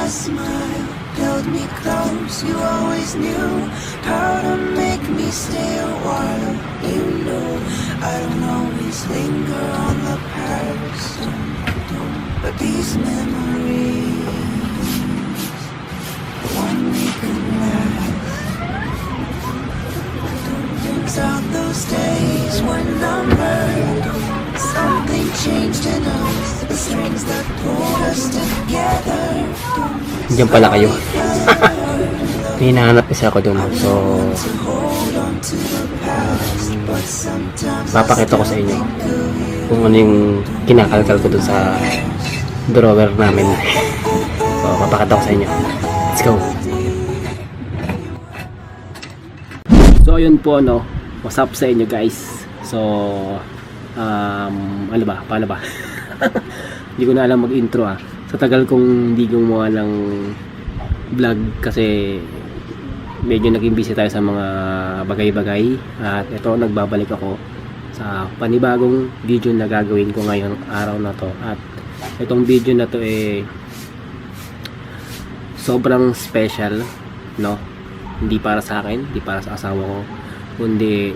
that smile held me close. You always knew how to make me stay a while. You know I don't always linger on the past, but these memories, the one we can last. Brings out those days were numbered. Something changed in us, the strings that pulled us together. Diyan pala kayo. May hinahanap kasi ako doon. So, papakita ko sa inyo kung ano yung kinakalkal ko doon sa drawer namin. So, papakita ko sa inyo. Let's go! So, ayun po, no. What's up sa inyo, guys? So, ano ba? Paano ba? Hindi ko na alam mag-intro, sa tagal kong hindi gumawa ng vlog kasi medyo naging busy tayo sa mga bagay-bagay, at ito nagbabalik ako sa panibagong video na gagawin ko ngayong araw na to. At itong video na to sobrang special, no? Hindi para sa akin, hindi para sa asawa ko, kundi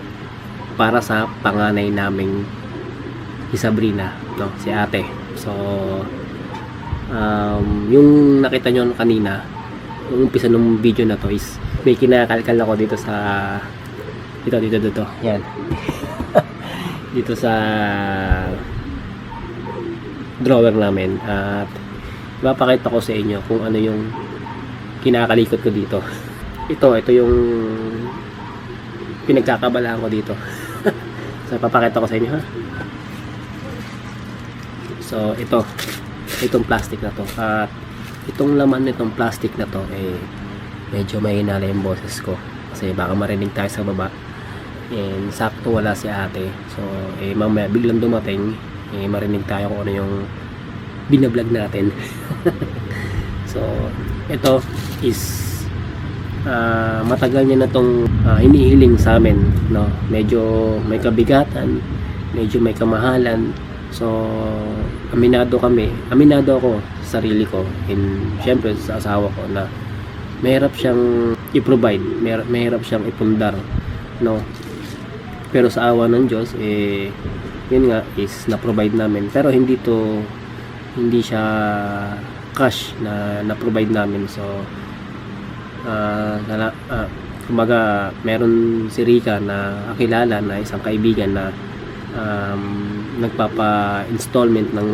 para sa panganay naming si Sabrina, no? Si ate. So yung nakita nyo kanina, yung umpisa ng video na to is may kinakalkal ako dito sa dito yan dito sa drawer namin, at ipapakita ko sa inyo kung ano yung kinakalikot ko dito. ito yung pinagkakabalaan ko dito. So ipapakita ko sa inyo, So itong plastic na to, at itong laman nitong plastic na to medyo mahina yung boses ko kasi baka marinig tayo sa baba, and sakto wala si ate. So mamaya biglang dumating, marinig tayo kung ano yung binablog natin. So ito is matagal niya na tong hinihiling sa amin, no? Medyo may kabigatan, medyo may kamahalan. So aminado ako sa sarili ko, and syempre sa asawa ko, na mahirap siyang i-provide, mahirap siyang ipundar, no? Pero sa awa ng Diyos, yun nga is na-provide namin. Pero hindi siya cash na na-provide namin. So kumbaga meron si Rica na kakilala, na isang kaibigan na nagpapa-installment ng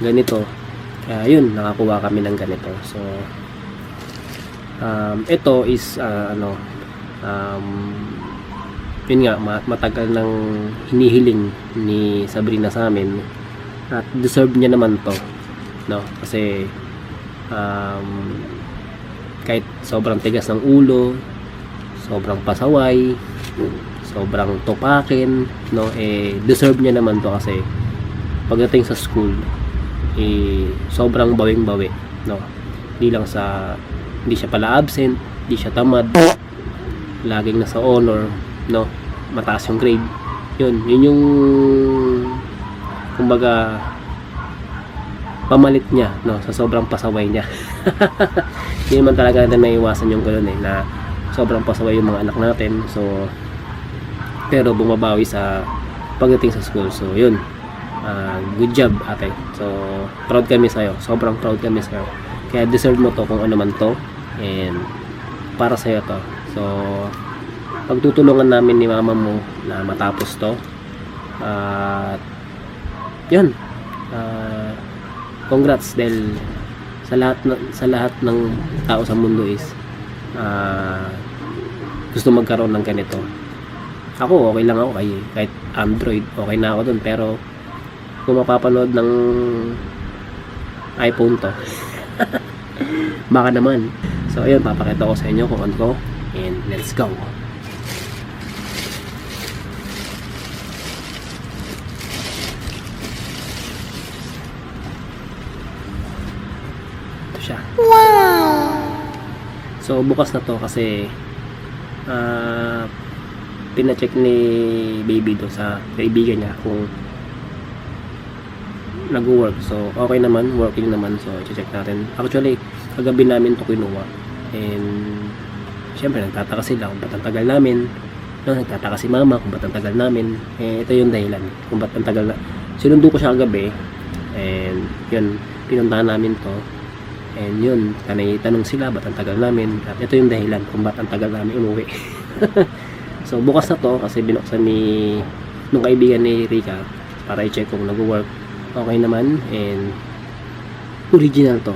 ganito, kaya yun, nakakuha kami ng ganito. So ito is yun nga, matagal nang hinihiling ni Sabrina sa amin, at deserve niya naman to, no? Kasi kahit sobrang tigas ng ulo, sobrang pasaway, sobrang tupakin, no, deserve niya naman to. Kasi pagdating sa school, sobrang bawing-bawi, no? Hindi siya pala absent, hindi siya tamad, laging nasa honor, no? Mataas yung grade. Yun yung kumbaga pamalit niya, no, sa sobrang pasaway niya. Hindi naman talaga natin maiwasan yung gano'n, na sobrang pasaway yung mga anak natin. So pero bumabawi sa pagdating sa school. So yun, good job ate. So proud kami sa'yo, sobrang proud kami sa'yo. Kaya deserve mo to kung ano man to, and para sa'yo to. So pagtutulungan namin ni mama mo na matapos to, at yun, congrats, dahil sa lahat ng tao sa mundo is gusto magkaroon ng ganito. Ako okay lang ako, kahit Android okay na ako dun, pero kung mapapanood ng iPhone to, baka naman. So ayun, papakita ko sa inyo kung ano ko, and let's go. Siya. Wow! So bukas na to kasi pina-check ni baby do sa kaibigan niya kung nag-work. So okay naman, working naman. So i-check natin. Actually kagabi namin to kinuha. And syempre nagtataka sila kung ba't ang tagal namin. No, nagtataka si mama kung ba't ang tagal namin. Ito yung dahilan kung ba't ang tagal na. Sinundo ko siya kagabi. And yun, pinuntahan namin to. And yun, tanong sila ba't ang tagal namin. At ito yung dahilan kung ba't ang tagal namin umuwi. So bukas na to kasi binuksan ni nung kaibigan ni Rika para i-check kung nag-work. Okay naman. And original to,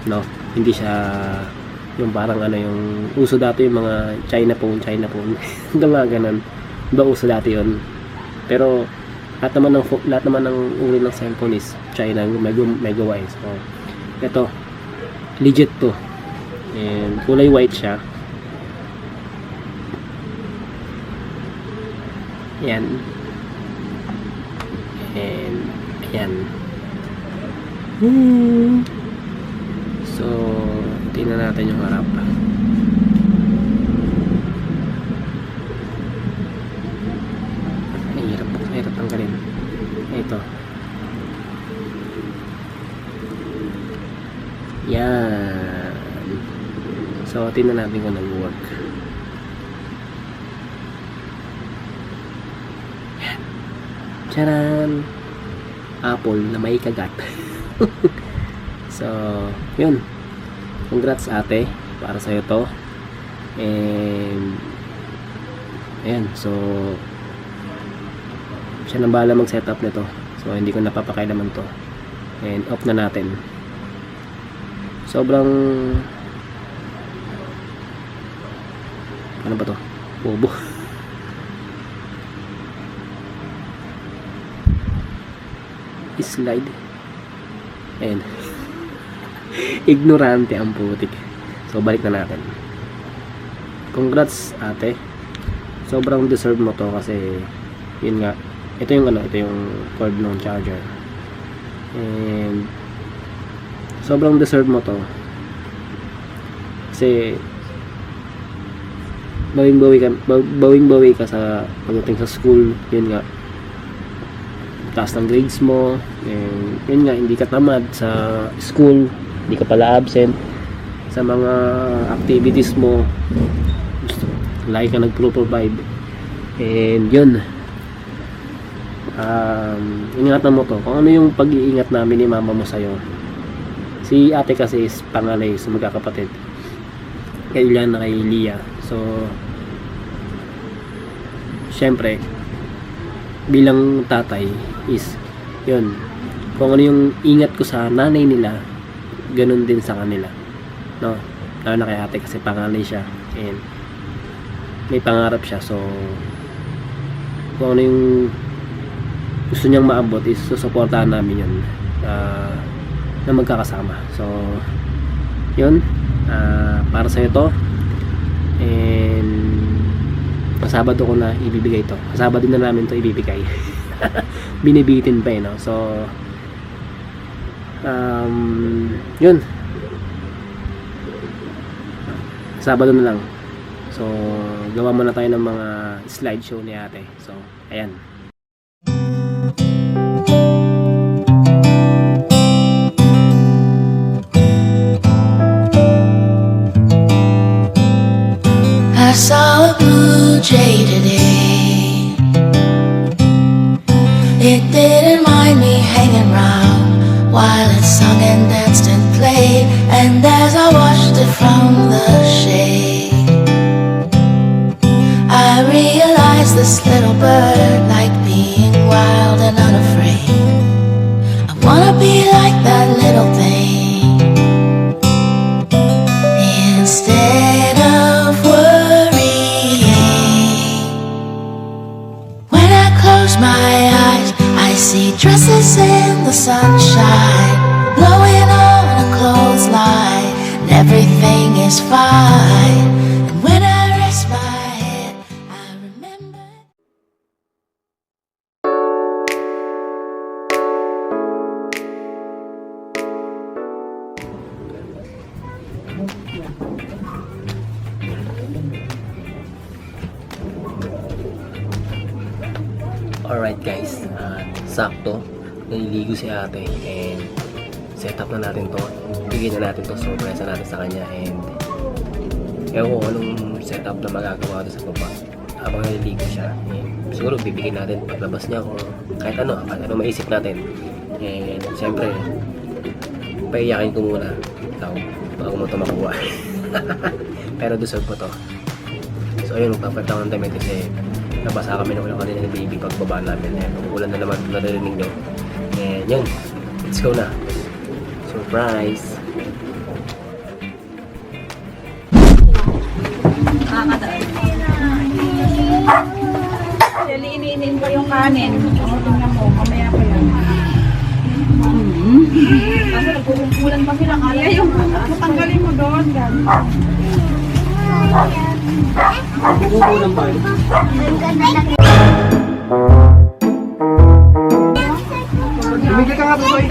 no, hindi siya yung parang ano yung uso dati yung mga China phone mga ganun, ba uso dati yun. Pero lahat naman ng uri ng cellphone is China, may gawa eh. So ito legit to, and kulay white siya. Yan, and ayan. So, tingnan natin yung harap. Mahirap tanggalin. Ito. Yan. So, tingnan natin kung nag-work. Yan. Charan! Apple na may kagat. So, yun. Congrats ate, para sa'yo to. And ayan, so siya nang bahala mag-setup nito. So, hindi ko napapakailaman to. And off na natin. Sobrang ano ba to? Bobo. Slide. Ayan. Ignorante ang putik. So balik na natin. Congrats ate. Sobrang deserve mo to kasi yun nga. Ito yung cord ng charger. And sobrang deserve mo to. Kasi bawing-bawi ka sa pagdating sa school. Yun nga. Taas ng grades mo, and yun nga, hindi ka tamad sa school, hindi ka pala absent sa mga activities mo, lagi ka nag-provide. And yun, ingatan mo to kung ano yung pag-iingat namin ni mama mo sa'yo. Si ate kasi is panganay sa magkakapatid, kay Ilan na kay Lia. So syempre bilang tatay is yun, kung ano yung ingat ko sa nanay nila, ganun din sa kanila, no? Lalo na kay ate kasi panganay siya and may pangarap siya. So kung ano yung gusto niyang maabot is susuportahan namin yun, na magkakasama. So yun, para sa'yo to. And Sabado ko na ibibigay to. Sabado na namin to ibibigay. Binibitin pa eh, no? So yun, Sabado na lang. So gawa muna tayo ng mga slideshow ni ate. So ayan. I saw a blue jay today. It didn't mind me hanging round while it sung and danced and played. And as I watched it from the shade, I realized this little bird liked being wild and unafraid. I wanna be like that little thing. Instead of my eyes, I see dresses in the sunshine, blowing on a clothesline, and everything is fine. And when I rest my head, I remember. Alright guys, sakto naliligo si ate and setup na natin to. Bigyan na natin to, surprise na natin sa kanya. And ewan ko anong setup na magagawa doon sa baba habang naliligo siya. And siguro bibigyan natin paglabas niya kung kahit ano maisip natin. And siyempre paiyakin ko muna ito bago mo ito makuha. Pero deserve ko to. So ayun, magpapalit ako ng damit kasi nabasa kami ng ulang kanina ni baby pagbaba namin. And umuulan na naman, naririnig nyo. And yun, let's go na. Surprise! Shelly, iniinin ko yung kanin. Tingnan mo, mamaya pa yan. Kasi nagpupumpulan pa sila. Kaya yung matanggalin mo doon. Kukulang ba yun? Tumigil ka nga, Tutoy!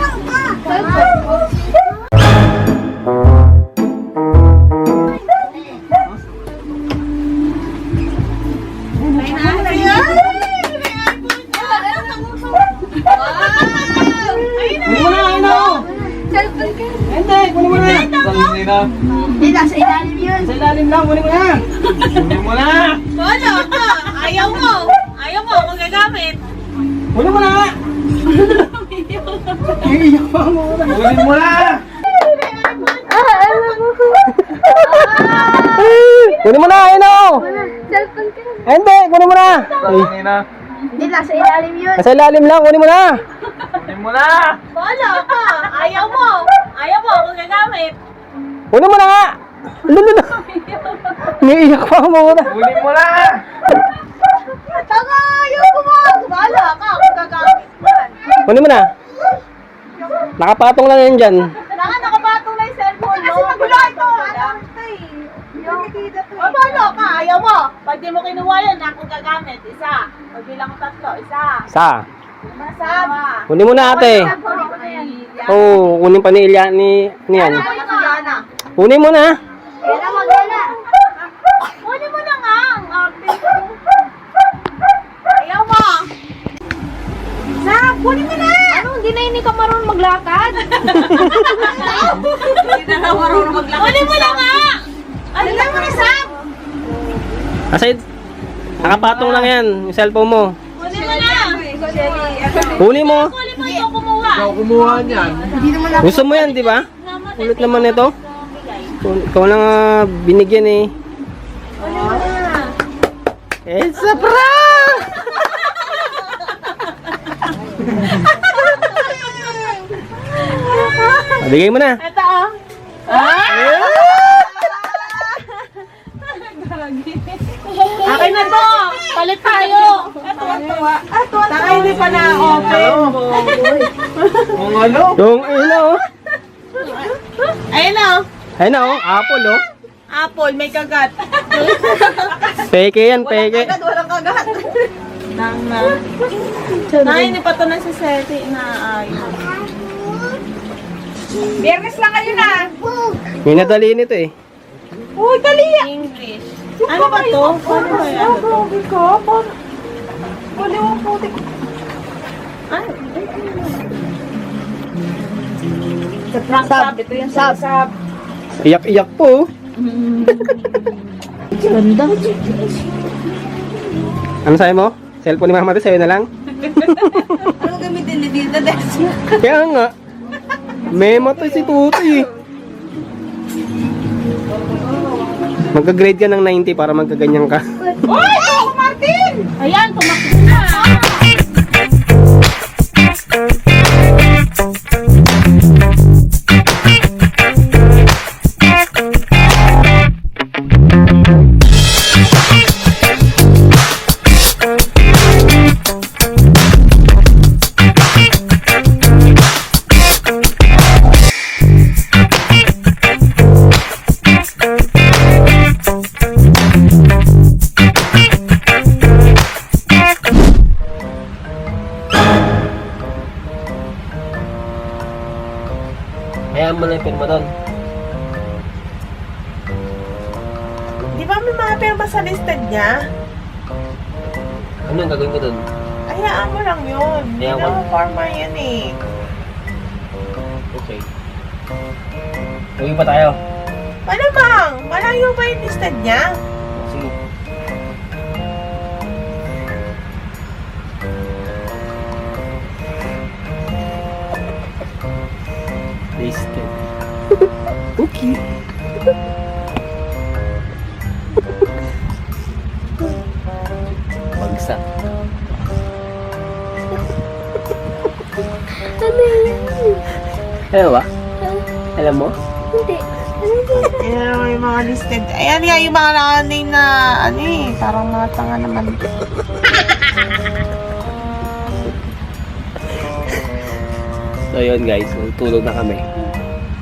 Hindi, kunin mo na! Hindi, nasa ilalim yun. Sa ilalim lang, kunin mo na! Kunin mo na! Ano? Ayaw mo. Ayaw mo, magagamit. Kunin mo na! Iiyak pa mo na! Kunin mo na! Kunin mo na, ayun o! Cellphone ka. Hindi, kunin mo na! Hindi, nasa ilalim yun. Nasa ilalim lang, kunin mo na! Kunin mo na! Wala ka. Ayaw mo. Ayaw mo, magagamit. Kunin mo na nga! Lulula! Iiyak pa mo na! Kunin mo na! Tanga, ayaw mo mo. Wala ka, magagamit man. Kunin mo na! Nakapatong lang yan dyan. Nakapatong na yung cellphone mo. Kasi magulo ito. Wala ka, ayaw mo. Pag di mo kinuha yan, ako gagamit. Isa. Pag bilang ko tatlo, isa. Sa? Masab. Kunin mo na ate. Oo, kunin pa ni Ilya ni yan. Kunin mo na. Kaya magana. Kunin mo na nga. Ang arte ko. Ayaw mo. Sab, kunin mo na. Ano, hindi ka marunong maglakad? Hindi na marunong maglakad. Kunin mo na nga. Ano lang mo na, Sab? Kasi nakapatong lang yan, yung cellphone mo. Kunin mo na. Kunin mo. Kunin mo ikaw kumuha. Ikaw kumuha niyan. Gusto mo yan, di ba? Ulit naman ito. Ikaw lang binigyan eh. It's a prank! Bigay mo na. Ito oh. Akin na to. Palit tayo. Taka hindi pa na-open. Ang ano? Yung ino. Ayun o. Ayun na oh, apple oh. Apple, may kagat. Peke yan, peke. Walang kagat. Nang. Hindi pa to na si Seti na ayaw. Biyernes lang kayo na. May nadali nito eh. Uy, dali. English. Ano ba to? Ano ba yan? Grabe ka. Bali mo puti. Ano? Sab. Ito yung sab. Iyak-iyak po. Ganda. Ano sa'yo mo? Cellphone ni Mama to, sa'yo na lang? Ano gamitin ni Tita Des? Kaya nga. Memo to si Tutoy. Magka-grade ka ng 90 para magkaganyan ka. Uy! Ako, Martin! Ayan, tumakbo na. Hayaan mo na yung pirma doon. Di ba may mga pirma sa listed niya? Ano ang gagawin ko doon? Hayaan mo lang yun. Hindi Hayaan mo. naman forma yan eh. Okay. Uwi pa tayo. Malamang! Malayo ba yung listed niya? Sige. Listed. Okay. Bagsak. Ano ba? Alam mo? Ayan yung mga listed. Ayan nga yung mga nakaning na ano eh. Parang mga tanga naman. So yun guys, tulog na kami.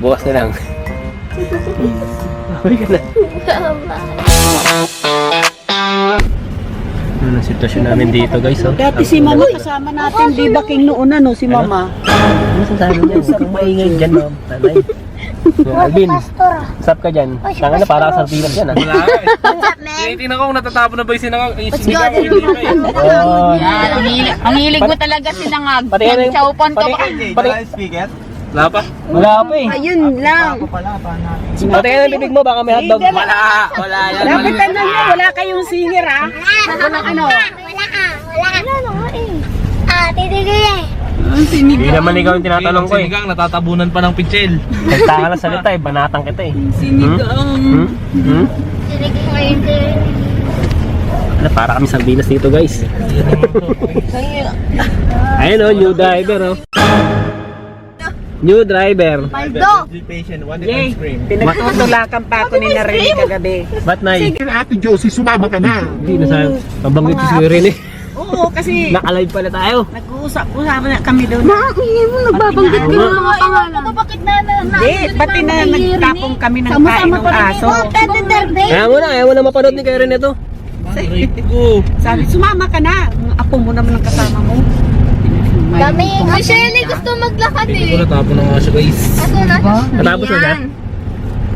Bukas na lang. Uwi ka na. Ano ang sitwasyon namin dito guys? Oh. Dati si Mama kasama natin, di ba king noon ano si Mama? Ano sasabi niya? Huwag kang maingay dyan, ma'am. Tanay. Alvin, sap ka dyan. Tanga na, para ka sardinas yan, ha? Wala ka eh. Tinitingnan ko kung natatapon na ba yung sinangag. Ay, sinigaw ko hindi pa eh. Oh, Ang hilig mo talaga sinangag. pati yan yung... Chowpon ka ba? Pati, speaker? Wala pa? wala pa eh. Ayun lang. Pati yan ang bibig mo, baka may hotdog. Wala yan. Dapat ano niya, wala kayong singer ha? Walang ano? Hindi naman ikaw yung tinatanong ko eh. Sinigang, natatabunan pa ng pitsil. Nagtaka na salita eh, banatang kita eh. Sinigang. Ano, para kami sardinas dito guys. Ayun o, new driver oh. New driver. Patient, one Yay, pinagtutulakan pa ako ni Narene kagabi. Ba't na eh? Ate Josie, sumama ka na. Hindi na sa pabanggit si Sirin eh. Oo, kasi Naka-live pala tayo. nag-uusap-usap na kami doon. Nagbabanggit ka ng mga pangalan. Bakit na Hindi, pati na nagtapong kami ng kain ng aso. Kaya mo na mapanood ni Karen ito. Sabi, sumama ka na. Ang apo mo naman ang kasama mo. Dami. Ay, Shelly, gusto maglakad Hindi ko eh. natapon ng aso guys. Kaso na. Natapos na siya?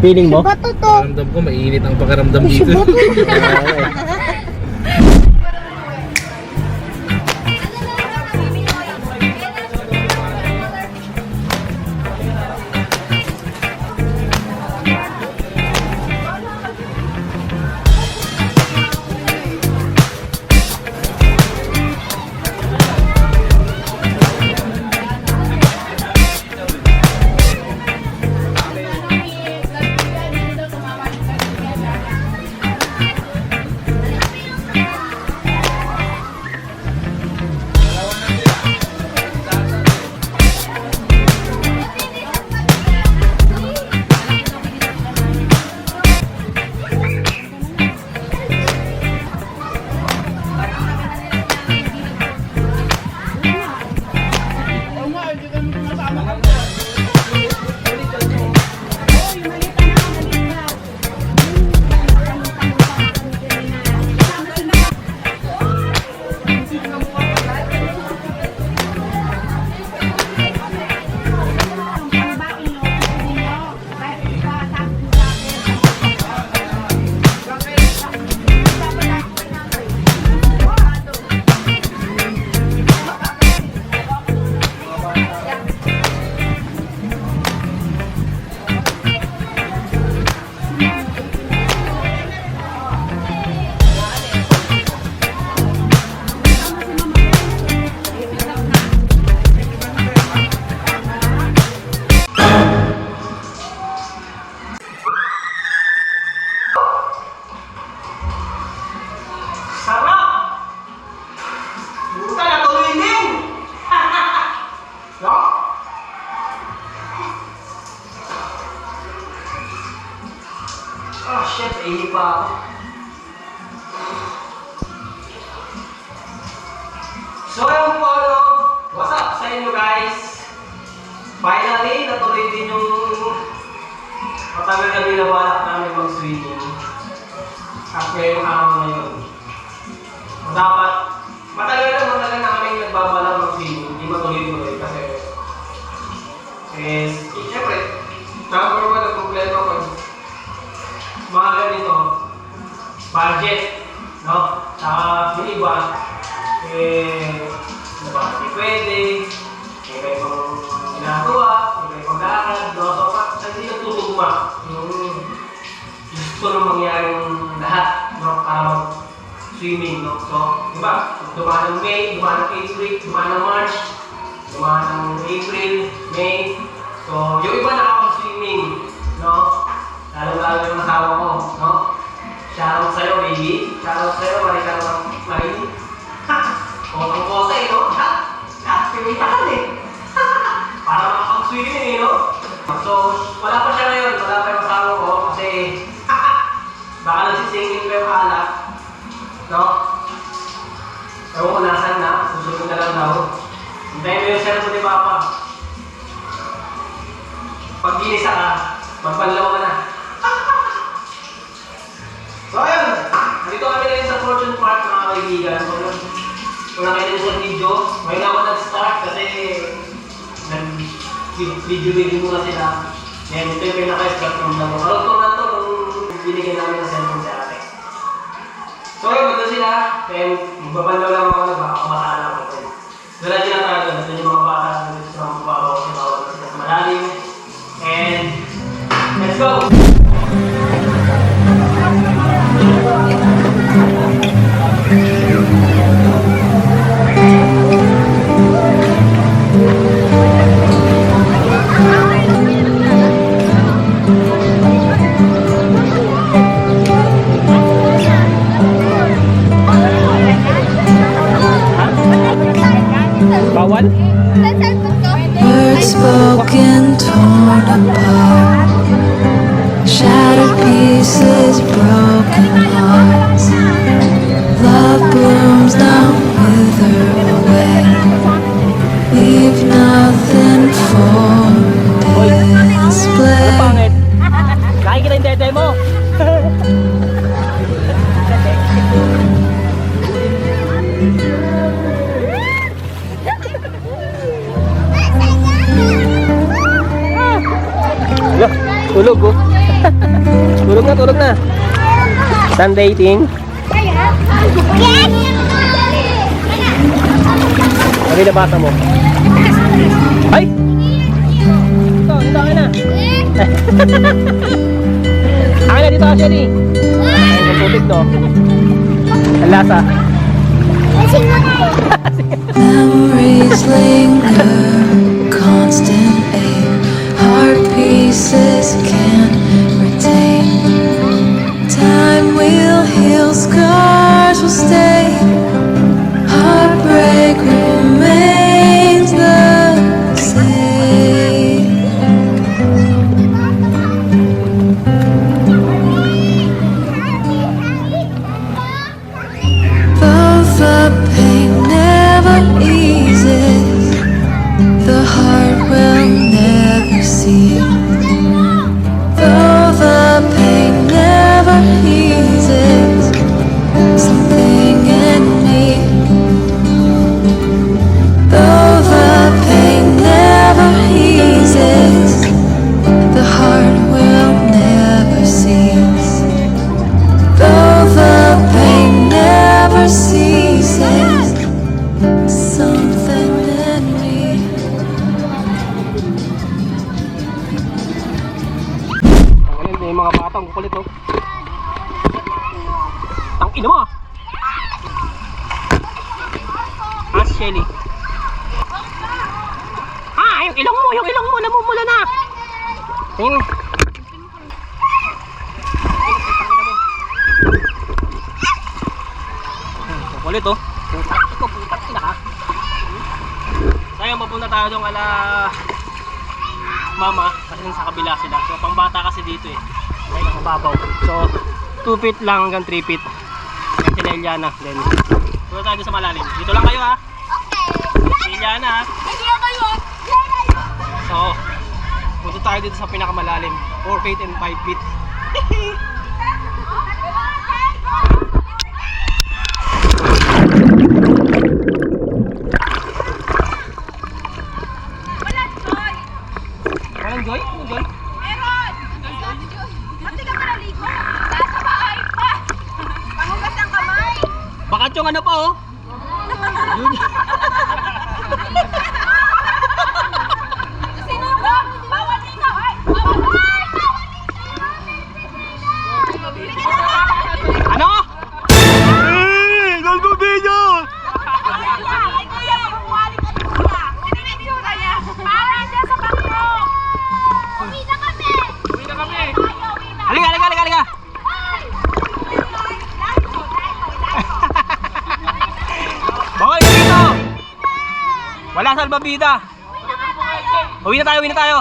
Feeling mo? Bato to. Pakiramdam ko, mainit ang pakiramdam dito. Ihi pa ako. So yung polo, what's up sa inyo guys? Finally, natuloy din yung matagal na binabalak namin mag-swimming. At ngayong araw na yun. Dapat, matagal na kami nagbabalak mag-swimming. Hindi matuloy-tuloy kasi siyempre, number one na problema ko mga ganito, budget, no? Saka yung iba, diba, hindi pwede, may ibang ginagawa, may ibang lakad, no? So, suma. Yung gusto nang mangyaring lahat, no? Para mag-swimming, no? So, diba? Dumaan ng May, dumaan ng April, dumaan ng March, dumaan ng April, May. So, yung iba nakapag-swimming, no? Lalo-lalo yung asawa ko, no? Shoutout sa'yo, baby. Shoutout sa'yo, marika naman, Marini. Kotong-kota eh, no? Pimitan eh. Para makapag-swimming eh, no? So, wala pa siya ngayon, wala pa yung asawa ko kasi baka nagsisingin pa yung alak, no? Ewan ko nasan na, susunod na lang daw. Hintayin mo yung cellphone ni Papa. Pag ginisa ka, magpanlaw ka na. So ayun, dito kami ngayon sa Fortune Park mga kaibigan. So, kung nakita nyo sa video, ngayon ako nag-start kasi nag-video muna sila. Ngayon, ito yung pinaka-start ng vlog. Karugtong na ito nung binigyan namin ng cellphone sa ate. So ayun, ito sila. Then, magbabandaw lang ako, nagbakakamata lang ako. Diretso na tayo doon. Ito yung mga bata dito sa mga babaw. Sinawag na sila sa malalim. And, let's go! Bawal? Words spoken, torn apart, shattered pieces, broken hearts. Love blooms now, wither away. Leave nothing for display. Pangit. Nakikita yung dede mo. Tulog oh. Tulog na. Sun dating. Ano na bata mo? Ay! Ito ka na. Akin na dito ka, Shelly. Ay, ang tubig no. Ang lasa. Memories linger, constant ache. Heart pieces can't retain. Time will heal, scars will stay. Heartbreak remains the same. Though the pain never eases, the heart will never see. Though the pain never eases, something in me. Though the pain never eases, the heart will never cease. Though the pain never ceases, something in me. Ang yung mga batang kukulit oh. Ang ina mo ah. Ask Shelly. Yung ilong mo, namumula na. Tingin. Kukulit oh. Putak sila ha. Tayo mapunta tayo doon ala mama kasi sa kabila sila. So pambata kasi dito eh. May nakababaw. So 2 feet lang hanggang 3 feet. Yan sila Eliana. Then punta tayo sa malalim. Dito lang kayo ha. Okay. Eliana ha. So punta tayo dito sa pinakamalalim. 4 feet and 5 feet. Walang joy? Ano joy? Meron! Ba't ka malaligo? Nasa bahay pa! Pangugas ng kamay! Bakat yung ano pa oh. Yun. Sinuga! Bawal dito! Bawal! Bawal! salbabida. Uwi na tayo, uwi na tayo.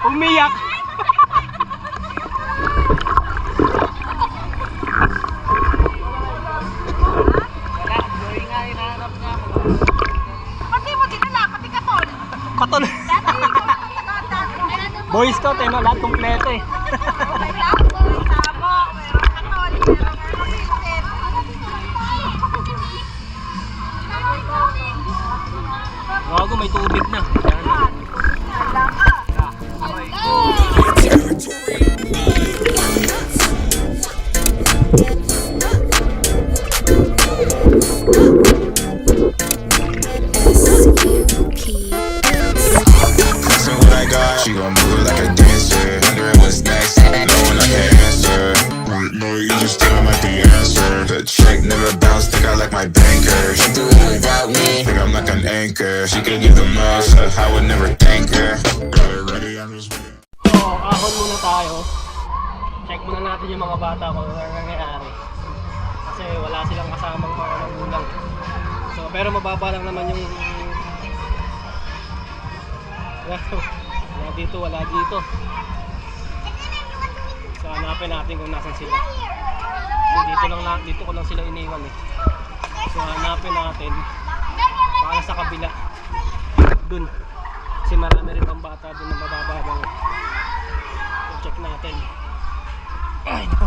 Umiyak. Katol. Boy Scout eh, no? Lahat kompleto eh. Gago, may tubig na. She gon' move it like a dancer. Wondering what's next, no one I can answer. No, you just still like the answer. The check never bounced, think I like my banker. She do it without me, think I'm like an anchor. She could give the most, I would never thank her. Got it ready, I'm just waiting. So, ahon muna tayo. Check muna natin yung mga bata kung ano nangyayari. Kasi wala silang kasamang mga magulang. So, pero mababa lang naman yung... Wala dito, wala dito. So, hanapin natin kung nasan sila. Dito ko lang sila iniwan eh. So, hanapin natin. Baka sa kabila. Dun. Kasi marami rin pang bata dun na mababa lang. So, check natin. Ay, nako.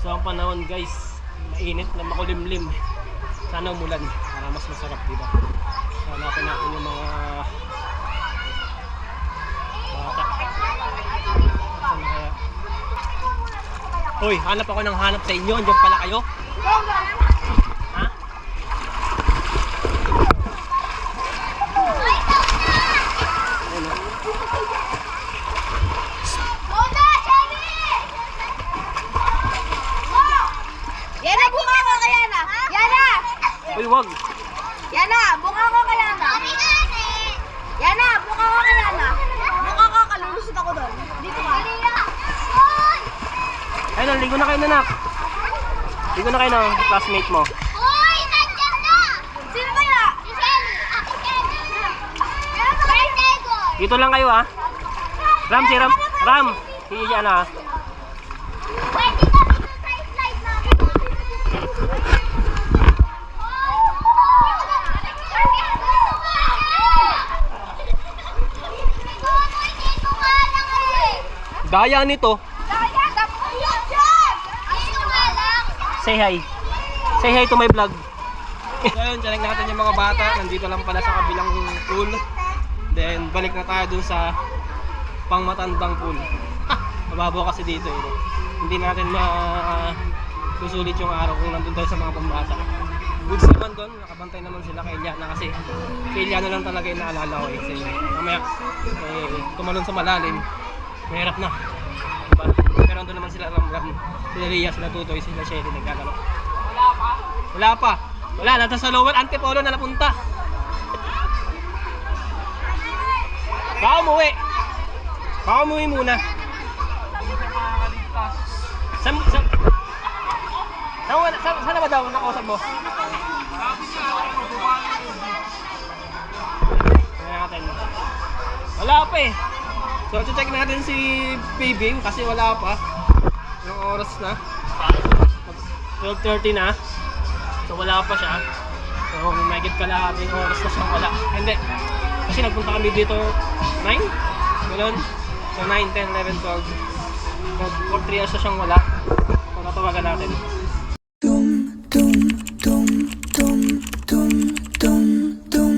So, ang panahon guys, mainit na makulimlim. Sana umulan para mas masarap, diba? So, hanapin natin yung mga bata. Saan na kaya? Hoy, hanap ako ng hanap sa inyo. Andiyan pala kayo? Ha? Ano? Yana, bunga ko kaya na! Yana! Uy, wag! Yana, bunga ko kaya na! Yana, bunga ko kaya na! Bunga ko, kalulusot ako doon. Dito ka. Ayun, ligo na kayo nanak. Ligo na kayo ng classmate mo. Uy, nandiyan na! Sino kaya? Si Shelly. Si Shelly. Birthday boy! Dito lang kayo ha. Ram, si Ram. Ram! Hiya na ha. Pwede na dito sa slide namin. Daya nito. Say hi. Say hi to my vlog. So yun, check natin yung mga bata. Nandito lang pala sa kabilang pool. Then balik na tayo dun sa pangmatandang pool. Mababaw kasi dito eh. Hindi natin susulit yung araw kung nandun tayo sa mga pambata. Goods naman doon, nakabantay naman sila kay Liana kasi kay Liana lang talaga yung naalala ko eh. Kasi mamaya tumalon sa malalim, mahirap na. Diba? Pero andun naman sila Ram, sila Ria, sila Tutoy, sila Shelly naglalaro. Wala pa? Wala pa. Wala, nasa sa lower Antipolo na napunta. Baka umuwi. Baka umuwi muna. Saan na ba daw nakausap mo? Natin. Wala pa eh. So check natin si PB kasi wala pa. Yung oras na 12:30 na. So wala pa siya. So may git kalahating oras na siyang wala. Hindi. Kasi nagpunta kami dito 9. Ganun. So 9, 10, 11, 12. For 3 hours na siyang wala. So natawagan natin. Dum dum dum dum dum dum dum.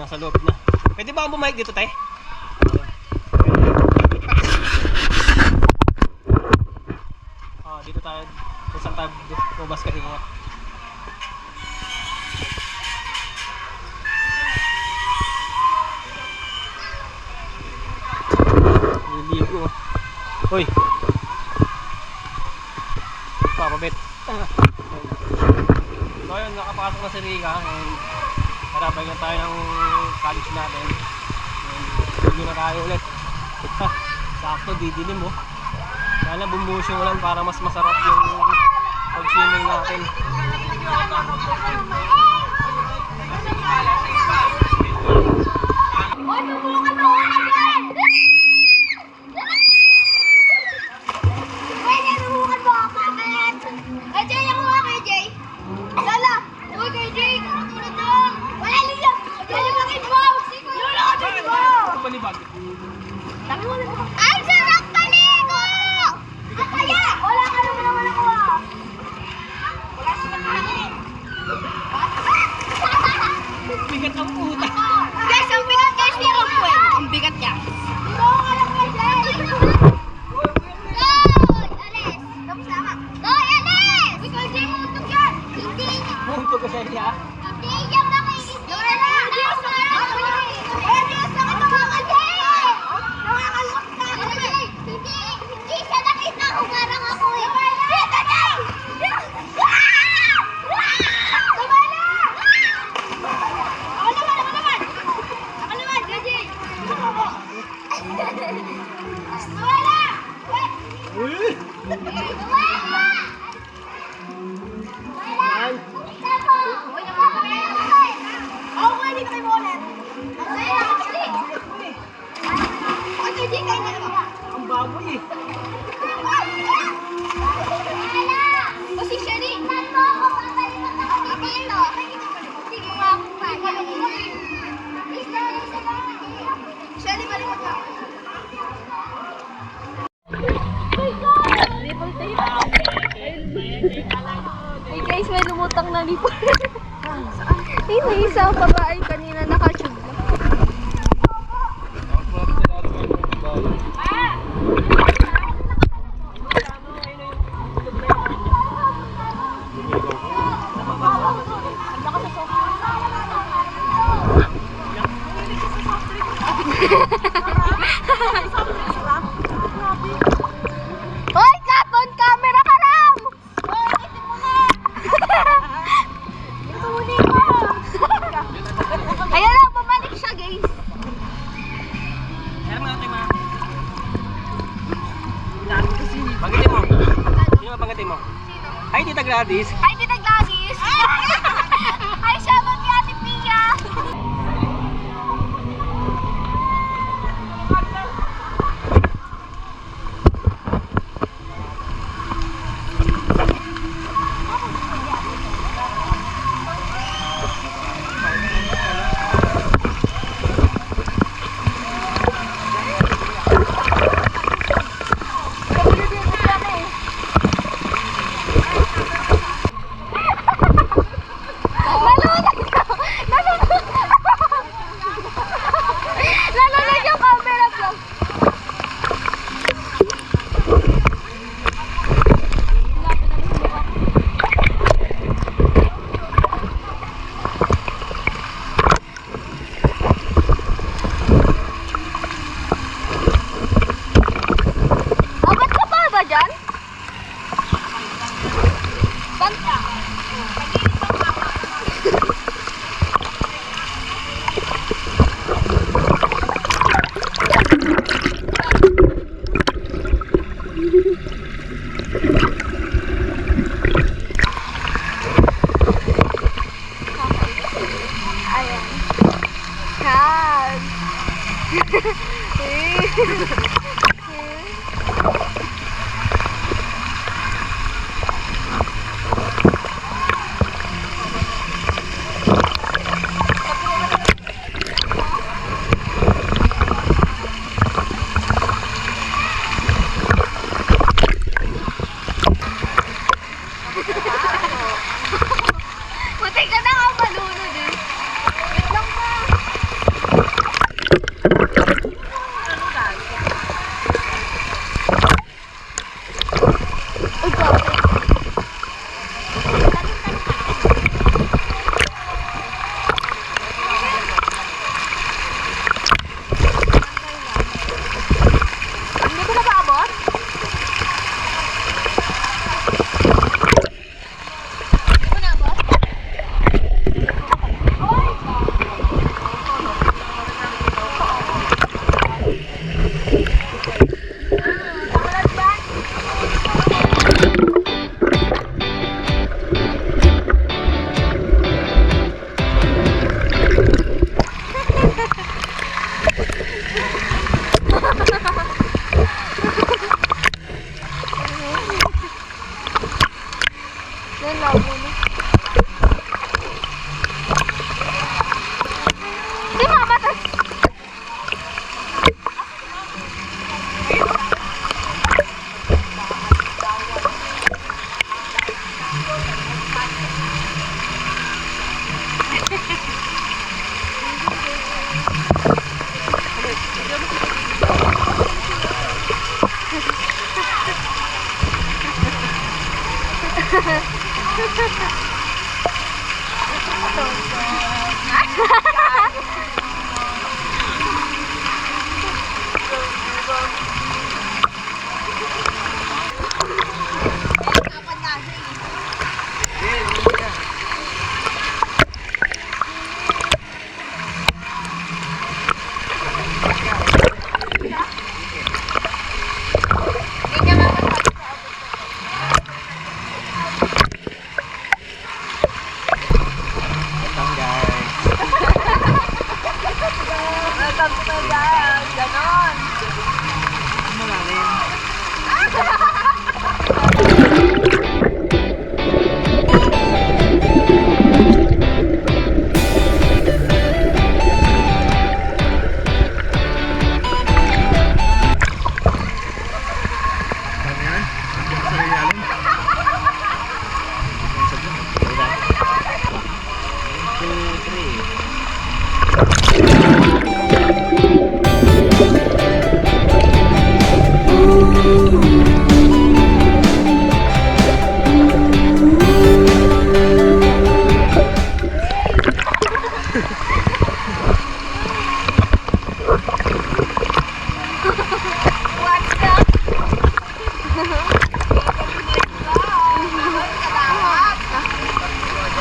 nasa loob na. Pwede ba akong bumalik dito, te? Dito tayo. Kung saan tayo bumabas kanina. Liligo. Hoy! Papabit. So yun, nakapasok na si Rika. And marabay na tayo ng college natin. And hindi na tayo ulit. Sakto, didilim mo. Kaya bumuhos yung ulan para mas masarap yung pag-swimming natin. Palibag. Ay, sarap paligo! Ang kaya! Wala ka naman ako ah! Wala siya kakain! Bigat ang puta. Guys, ang bigat guys ni Rockwell! Ang bigat niya! Ito ka lang guys! Goy! Alis! Tapos tama! Goy! Alis! Ikaw di mo utog yan! Hindi niya! Muntok ka siya niya. Hindi niya makikita! Diyos na! Diyos na! Diyos na! Hindi siya nakita ko parang ako eh. Dito na! Tumala! Ako naman! Ako naman, JJ! Tumala! Ako nga dito kay Bonet. JJ, kain na naman. Ang baboy eh. Kasi siya rin. Nandito ako, papalitan ako dito. Hindi mo nga ako papalitan. Siya rin, balikat ka. Hey guys, may lumutang na lipo. Hey, may isang babae kanina nakatube na. Hoy, Kapon! Camera ka lang! Hoy, itin mo na! Ituli mo! Ayan na, bumalik siya, guys. Kaya mga ate, ma. Banggitin mo. Sino ba banggitin mo? Hi, Tita Gladys. Hi, Tita Gladys! Hi, shoutout ni Ate Pia! Nalunod yung camera vlog. Abot ka pa ba dyan? Banta. Ayan. Kan.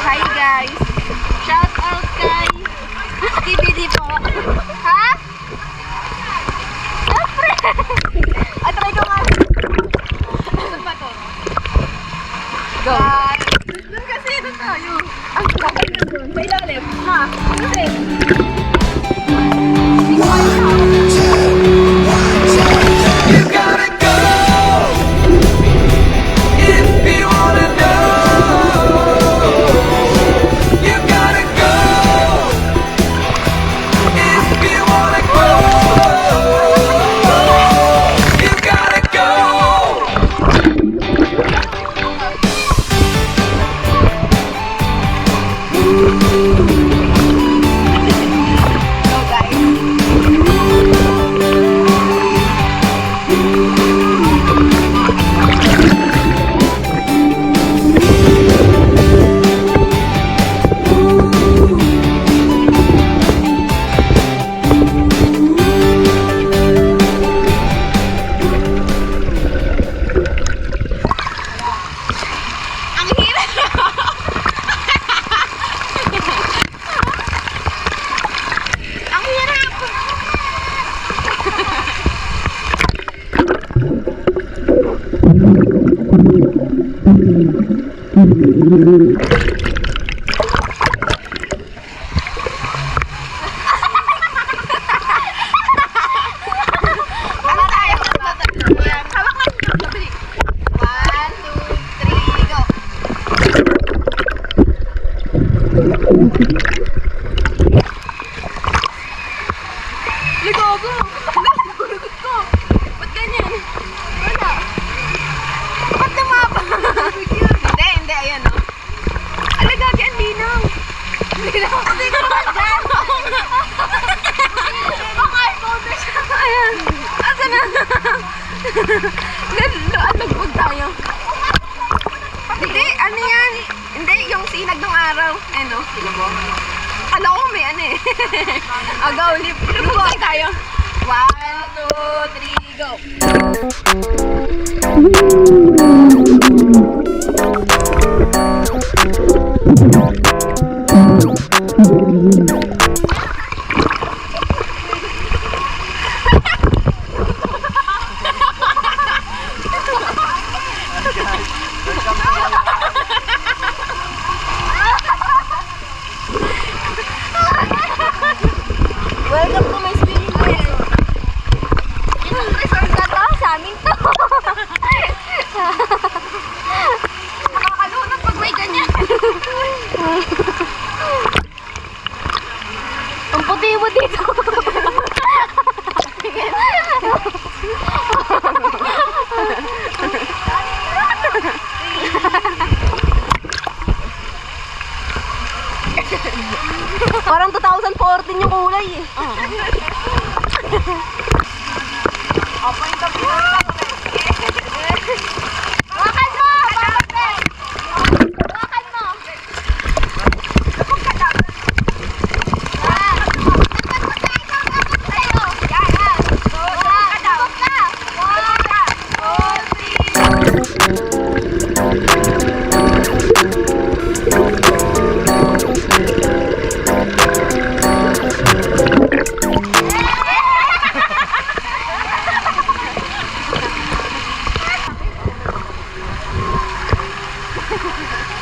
Hi guys! Shout out kay TBD po. Ha? Siyempre! At try ko nga. Saan ba to? Go! Doon kasi, doon tayo. Ang bakit na doon? May lalim. Ha? Kasi. You gotta go if you wanna know. You gotta go if you wanna go. You gotta go. Ligogo! Gulugod ko! Ba't ganyan? Wala! Ba't tumapa? Hindi, ayan o. Alagagi, ang linaw! Linaw! Hindi ko naman dyan! Baka iPhone na siya! Ayan! Asa na? Lagbog tayo. Hindi, ano yan? Hindi, yung sinag ng araw. Ano? Kala ko may ano eh. Agaw, lipbuhay tayo. 1, 2, 3, go! Welcome to my swimming pool. Itong resort na to, sa amin to. Nakakalunod pag may ganyan. Ang puti mo dito. Parang 2014 yung kulay eh. Bakal mo! Bakal mo!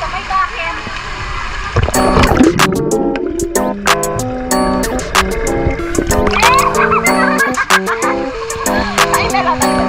Sabay bakit? Ay, meron tayo.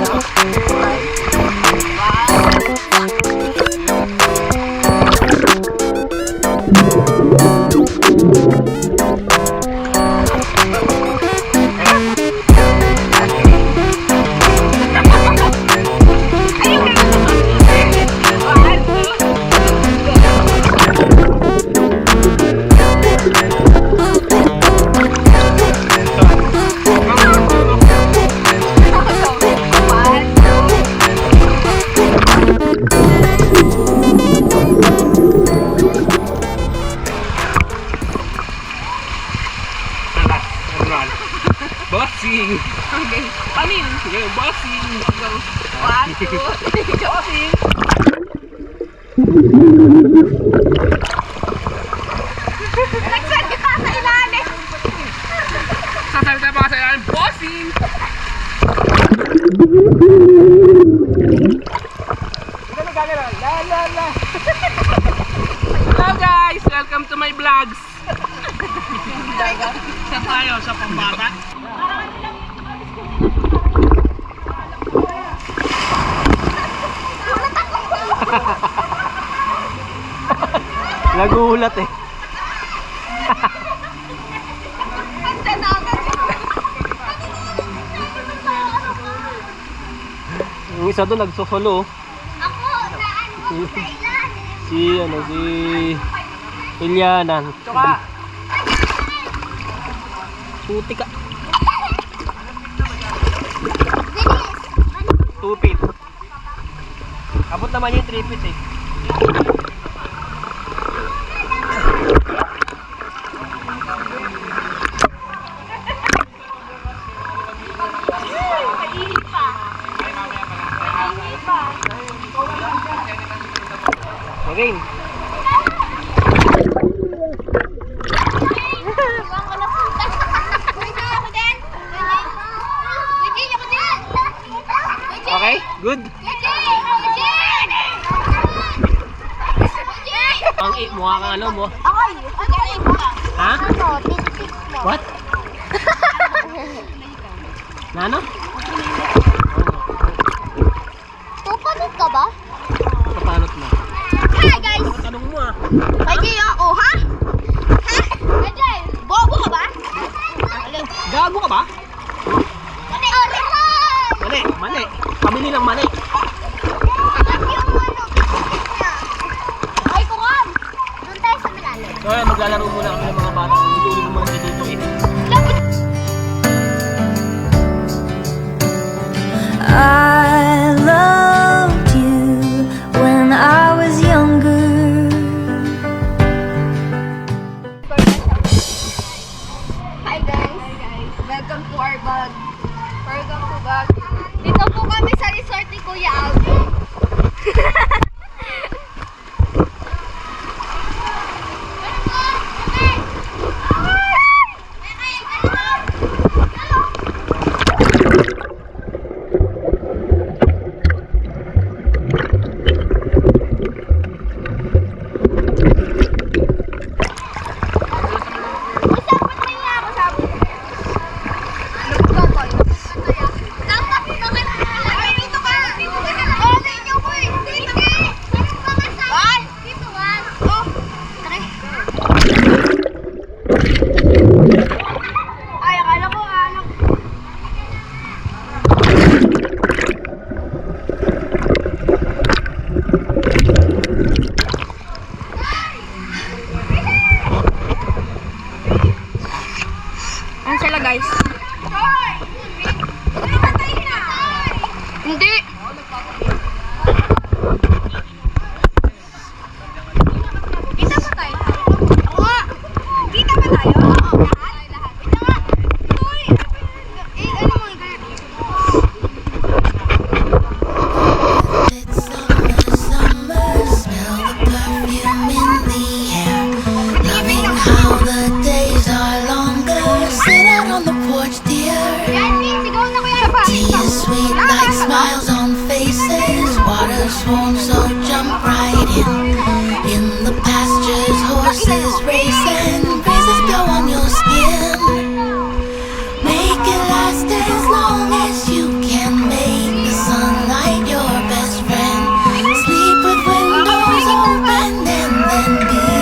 Bossing! Okay. Paano yun? Sige, bossing! Go! 1, 2, 3, bossing! Nagsalita sa ilalim! Sasalita pa sa ilalim, bossing! Hello guys! Welcome to my vlogs! Saan tayo? Sa Pambata? Nagulat eh. Yung isa doon nagsosolo. Ako, naan sa ilalim. Si Ilianan. Tsaka! Puti ka. Bilis! 2 feet. Abot naman yung 3 feet eh. Mainit pa. Mainit pa. Magaling. Iwan ko na punta. Wait, ako din. Wait, ako din. Okay? Good? Ang mukha kang ano mo? Ako, Ha? ano, titik mo. What? Nano? Tupanot ka ba? Kapalot mo. Hi guys! Tanong mo ah. Pwede ako, ha? Ha? Pwede! Bobo ka ba? Gago ka ba? Mali! Orihan! Mali, mali. Pamili ng mali. Yung ano, ay kungan! Doon tayo sa malalim. So, maglalaro muna kami ng mga bata. Hindi mo muna dito eh. I loved you when I was younger. swarm, so jump right in. In the pastures, horses racing, breezes blow on your skin. Make it last as long as you can. Make the sunlight your best friend. Sleep with windows open and then begin.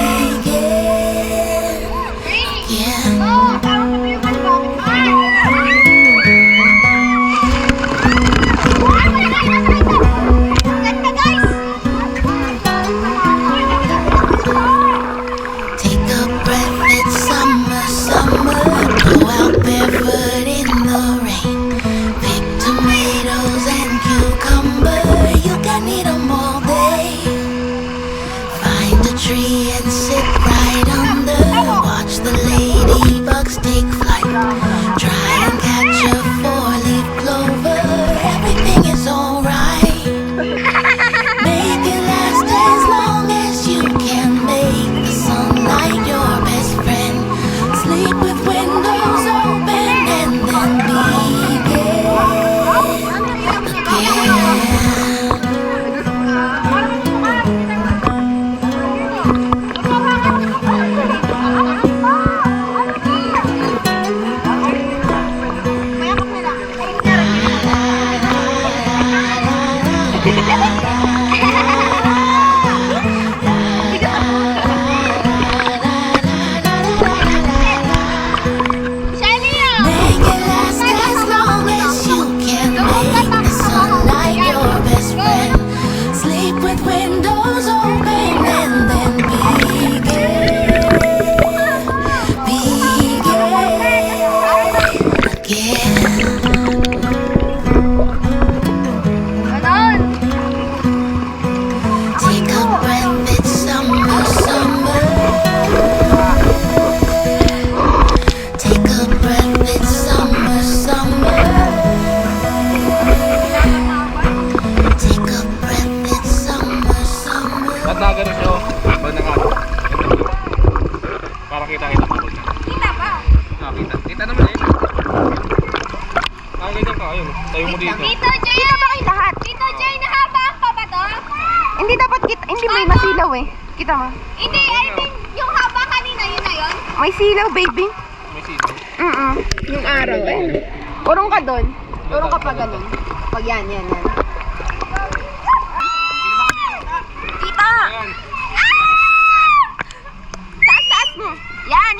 Take a breath, it's summer, summer. Go out barefoot in the rain. Pick tomatoes and cucumber. You can eat 'em all day. Find a tree and sit right under. Watch the ladybugs take flight. Try and catch a four-leaf clover. Everything is alright. Make it last as long as you can. Make the sunlight your best friend. Sleep with windows open and then begin again. Make it last as long as you can. Make the sunlight your best friend. Sleep with windows open and then begin again. Take a breath, it's summer, summer. Take a breath, it's summer, summer. Take a breath, it's summer, summer. Ba't nakagano siya? Ba't nakagano? Para kita-kita mo. Kita ba? Kita. Kita naman eh. Nakaganyan ka, ayun. Tayo mo dito. Tito Jay! Kita ba kayo lahat? Tito Jay, nahabang pa ba to? Hindi dapat kita, hindi may masilaw eh. Kita mo? Hindi, I think yung haba kanina, yun na yun. May silaw, baby. May sito. Yung araw eh. Urong ka doon. Urong ka pa ganun. Pag yan. Tita! Ayan. Taas mo. Yan.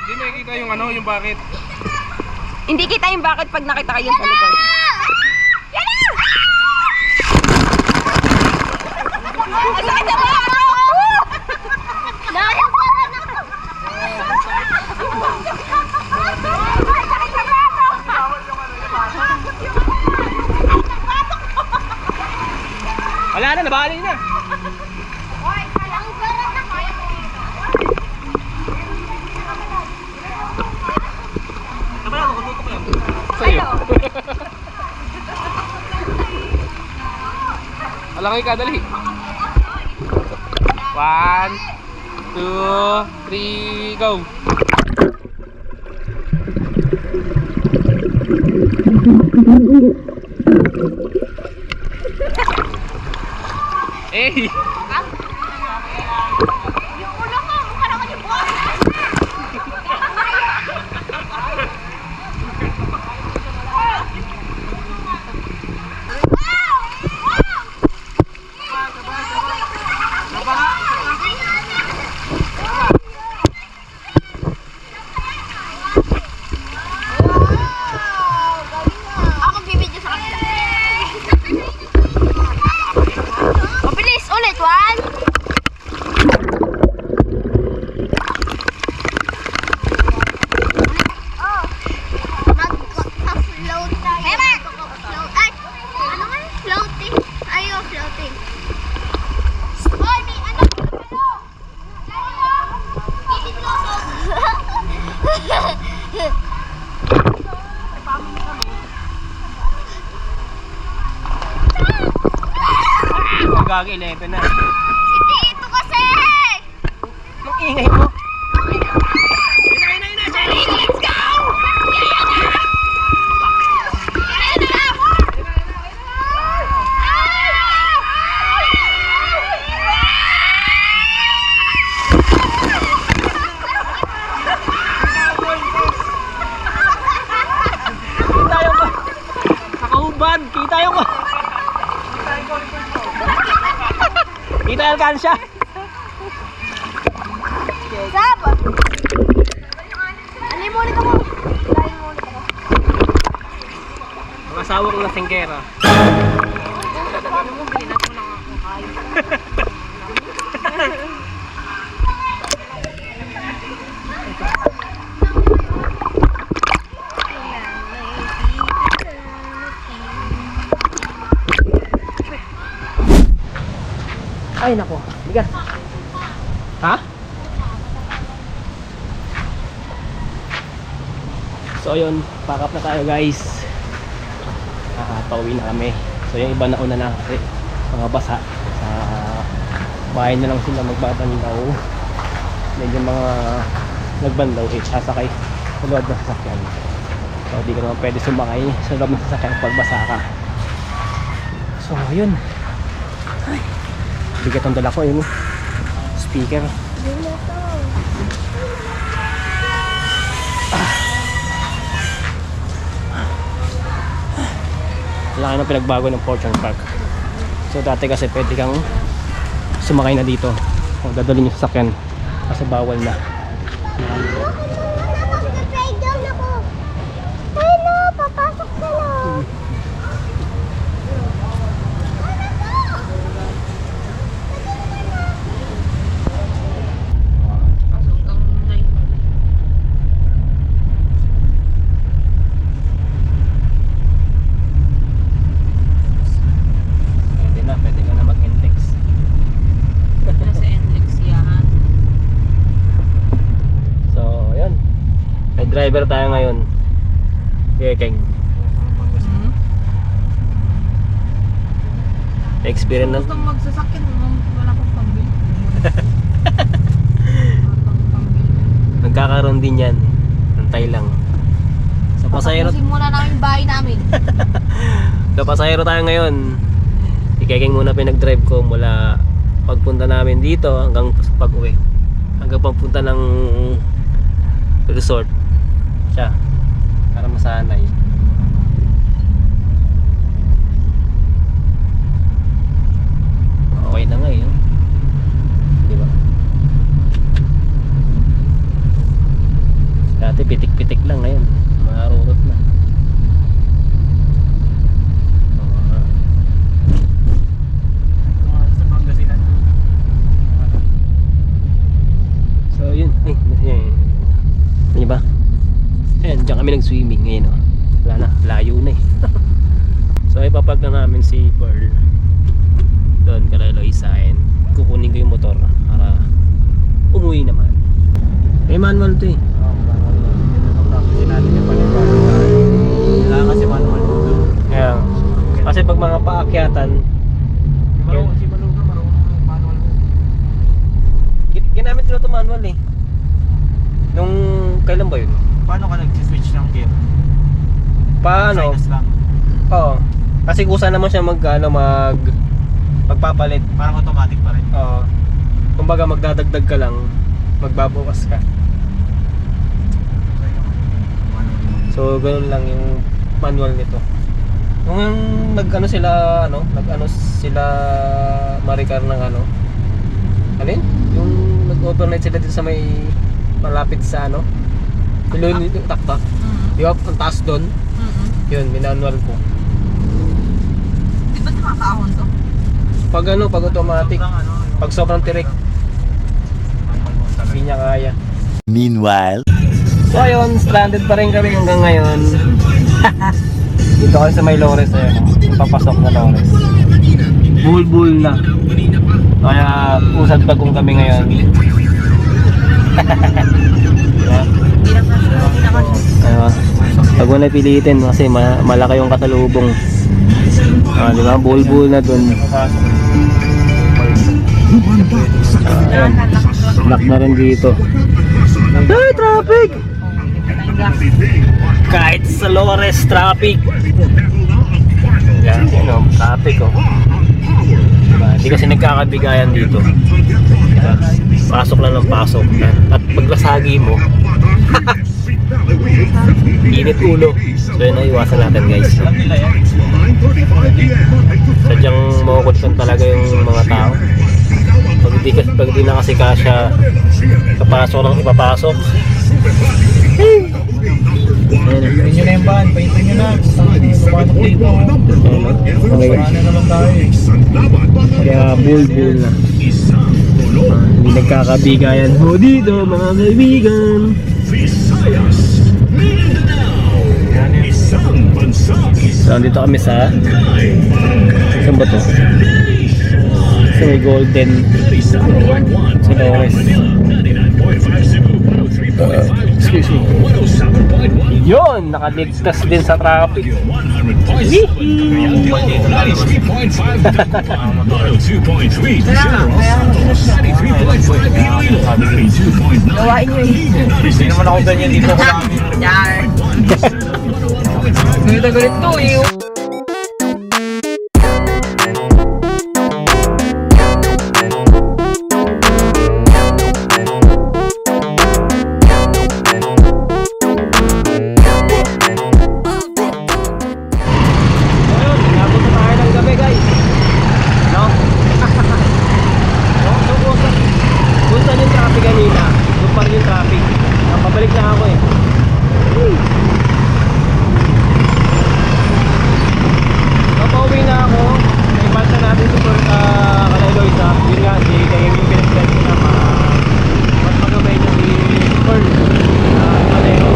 Hindi nakikita yung ano, yung bakit. Hindi kita yung bakit pag nakita kayo sa likod. Yan na! Ang sakit na ba? Layang pa rin ako! Wala na, nabali na. Sa'yo. Alangay ka, dali. 1, 2, 3, go. Eh! Yung ulo mo, mukha naman yung buwan. Ako bibidyo sa kanila. O, bilis, ulit. 1. Mag-float tayo. Mag-float. Ay, ano nga? Floating. Ayaw, floating. Hoy, may ano? Gagi, 11 na. Si Tito kasi! Ang ingay mo. Let's go! alkansya. Sab! Alin mo ulit ako. Alin mo ulit ako. Mga asawa kong lasingkera. Ay nako, bigat. Ha? So yun, pack up na tayo guys. Pauwi na kami. So yung iba nauna na kasi mga basa sa bahay na lang sila magbabandaw. Medyo mga nagbandaw sasakay sa loob ng sasakyan. So di ka naman pwede sumakay sa loob ng sasakyan pag basa ka. So yun. Ay, bigat ang dala ko yung speaker. Laki ng pinagbago ng Fortune Park. So dati kasi pwede kang sumakay na dito o dadalhin yung sasakyan kasi bawal na. Hello, papasok ka lang. Pwede ka na mag-index. Nasa NX yan. So yun, may driver tayo ngayon. Kekeng. Experience na. Gusto magsasakyan mo, wala pang pambili. Nagkakaroon din yan. Antay lang. Sa pasahero. Tapusin muna namin yung bahay namin. Sa pasahero tayo ngayon. Si Kekeng muna pinag-drive ko mula pagpunta namin dito hanggang pag-uwi. Hanggang pagpunta ng resort. Siya. Para masanay. Okay na nga yun. Diba? Dati pitik-pitik lang ngayon. Marurot na. So yun. Ay, ba? Ayan, dyan kami nag-swimming ngayon. Oh. Wala na, layo na eh. So ipapag na namin si Pearl doon kay Loisa and kukunin ko yung motor para umuwi naman. May manual to eh. Kailangan kasi manual dito. Kaya, kasi pag mga paakyatan, Si Balong na marunong manual mo. ginamit ko na ito manual eh. Nung, kailan ba yun? Paano ka nag-switch ng gear? Paano? Sinus lang. Oo. Kasi kusa naman siya magpapalit. Parang automatic pa rin. Oo. Kumbaga magdadagdag ka lang, magbabawas ka. So ganoon lang yung manual nito. Nung nag-ano sila Maricar ng alin? Yung nag-overnight sila dito sa may malapit sa Tuloy nito taktak. Di ba? Ang taas doon. Yun, minanual ko. Di ba nakakaahon to? Pag automatic, pag sobrang tirik, hindi niya kaya. Meanwhile, So ayun, stranded pa rin kami hanggang ngayon. Dito kami sa may Lores, papasok na Lores. Bulbul na. Kaya usad bagong kami ngayon. Diba? Pag mo na pilitin kasi malaki yung kasalubong. Di ba? Bulbul na dun. Ayan. Lock na rin dito. Ay, traffic! Kahit sa Lores, traffic. Yan, traffic diba? Hindi kasi nagkakabigayan dito. Diba? Pasok lang ng pasok. At paglasagi mo, init ulo. So yun ang iwasan natin guys. Sadyang makukonsyon talaga yung mga tao. pag di na kasi kasya, kapasok lang ipapasok. Pahintin nyo na yung van, pahintin nyo na. Lumanok dito. Wala na naman tayo. Kaya bulbul na. Hindi nagkakabigayan ho dito mga kaibigan. So, dito kami sa saan ba to? Sa may Golden sa Lores. Excuse me. Yun! Nakaligtas din sa traffic. Gawain nyo eh. Hindi naman ako ganyan dito ko lang. Galit to eh. Ayun, inabot na tayo ng gabi guys. No? Kung saan yung traffic kanina, doon pa rin yung traffic. Pabalik na ako eh. Napauwi na ako. Naipasa natin sa Kalayloysa. Yun nga, si kaya yung pinag-set ko na mas magabay na si Pearl. Kalero.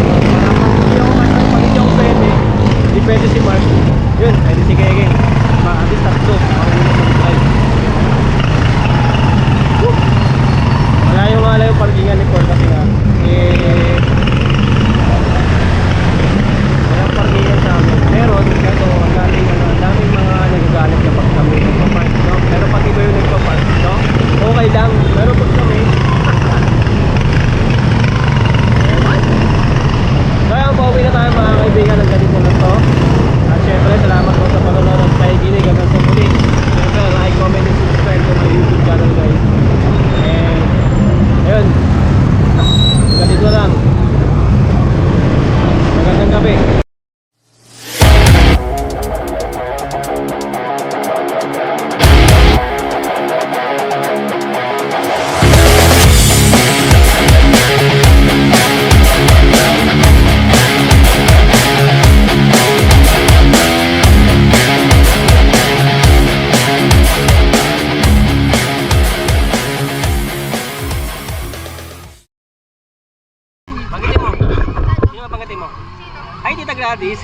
Pag hindi ako pwede, hindi pwede si Mark. Yun, pwede si Kege. At least tatlo. Makauwi na sa drive. Malayo yung parkingan ni Pearl kasi nga. Walang parkingan sa amin. Meron, kaso ang daming mga nagagalit kapag kami nagpapark, no? Pero pag iba yung nagpapark, no? Okay lang. Pero pag kami, kaya pauwi na tayo mga kaibigan ng ganito na to. At syempre, salamat po sa panonood at pakikinig hanggang sa muli. Syempre, like, comment, and subscribe to my YouTube channel guys. And, ayun. Ganito lang. Magandang gabi. Panggitin mo. Sino ang panggitin mo? Ay, Tita Gladys.